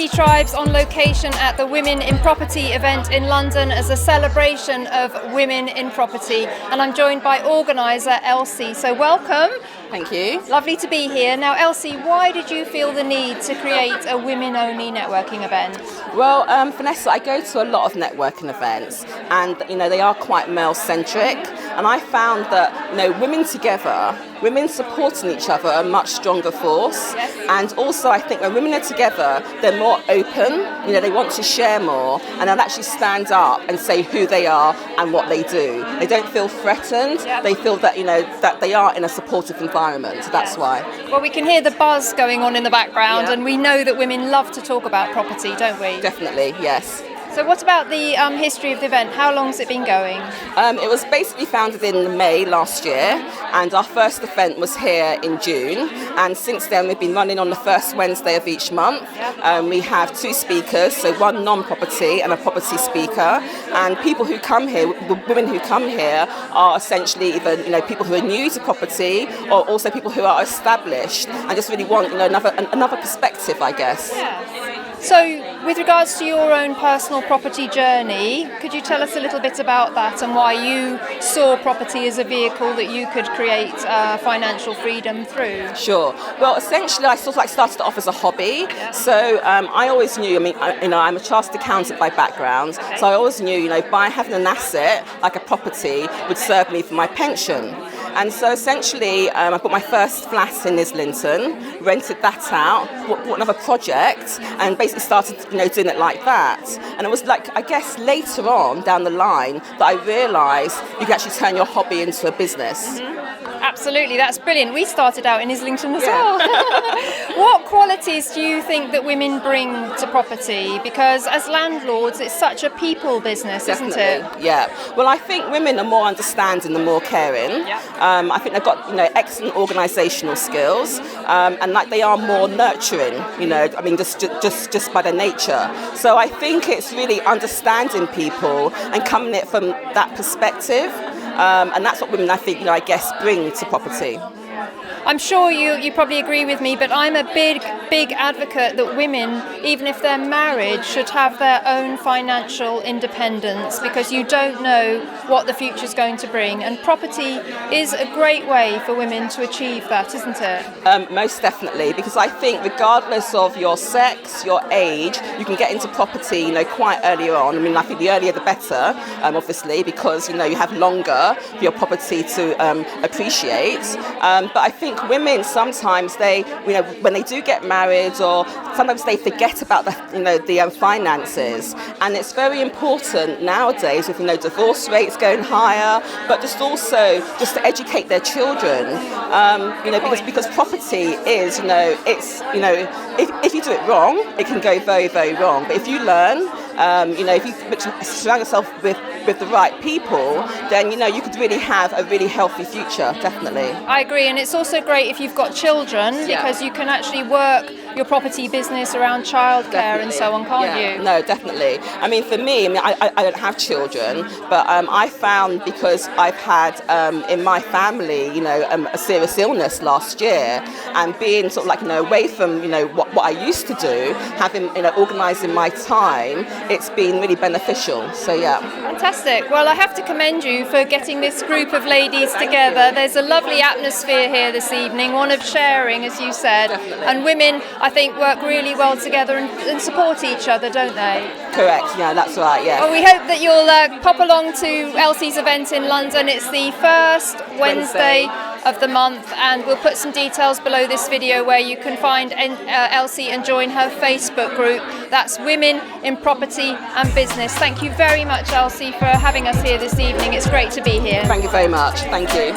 Property Tribes on location at the Women in Property event in London as a celebration of women in property. And I'm joined by organiser Elsie. So welcome. Thank you. Lovely to be here. Now Elsie, why did you feel the need to create a women-only networking event? Well, Vanessa, I go to a lot of networking events and, they are quite male-centric. And I found that, women together, women supporting each other are a much stronger force. Yes. And also I think when women are together, they're more open, they want to share more and they'll actually stand up and say who they are and what they do. They don't feel threatened. Yep. They feel that, that they are in a supportive environment. So that's why. Well, we can hear the buzz going on in the background, Yeah. and we know that women love to talk about property, don't we? Definitely, yes. So what about the history of the event? How long has it been going? It was basically founded in May last year, and our first event was here in June. And since then, we've been running on the first Wednesday of each month. We have 2 speakers, so one non-property and a property speaker. And people who come here, women who come here, are essentially either people who are new to property, or also people who are established and just really want another perspective, I guess. Yeah. So, with regards to your own personal property journey, could you tell us a little bit about that and why you saw property as a vehicle that you could create financial freedom through? Sure. Well, essentially, I sort of started off as a hobby. Yeah. So I always knew. I'm a chartered accountant by background, Okay. so I always knew, by having an asset like a property would serve me for my pension. And so essentially, I bought my first flat in Islington, rented that out, bought another project, and basically started, doing it like that. And it was I guess later on down the line that I realised you can actually turn your hobby into a business. Mm-hmm. Absolutely, that's brilliant. We started out in Islington as Yeah. well. What qualities do you think that women bring to property? Because as landlords, it's such a people business, isn't it? Definitely, yeah. Well, I think women are more understanding and more caring. Yeah. I think they've got excellent organisational skills, and they are more nurturing. Just by their nature. So I think it's really understanding people and coming at it from that perspective, and that's what women, I think, I guess, bring to property. I'm sure you probably agree with me, but I'm a big advocate that women, even if they're married, should have their own financial independence, because you don't know what the future's going to bring. And property is a great way for women to achieve that, isn't it? Most definitely, because I think regardless of your sex, your age, you can get into property, quite earlier on. I think the earlier the better, obviously, because, you have longer for your property to appreciate. But I think women sometimes when they do get married, or sometimes they forget about the finances, and it's very important nowadays with divorce rates going higher, but just to educate their children, because property is it's if you do it wrong, it can go very, very wrong. But if you learn, if you surround yourself with the right people, then you could really have a really healthy future. Definitely. I agree, and it's also great if you've got children, Yeah. because you can actually work your property business around childcare and so on, can't Yeah. you? No, definitely. For me, I don't have children, but I found, because I've had in my family, a serious illness last year, and being sort of away from what I used to do, having organising my time, it's been really beneficial. So yeah. Fantastic. Well, I have to commend you for getting this group of ladies together. There's a lovely atmosphere here this evening, one of sharing, as you said. Definitely. And women, I think, work really well together and support each other, don't they? Correct. Yeah, that's right. Yeah. Well, we hope that you'll pop along to Elsie's event in London. It's the first Wednesday of the month, and we'll put some details below this video where you can find Elsie and join her Facebook group. That's Women in Property and Business. Thank you very much, Elsie, for having us here this evening. It's great to be here. Thank you very much. Thank you.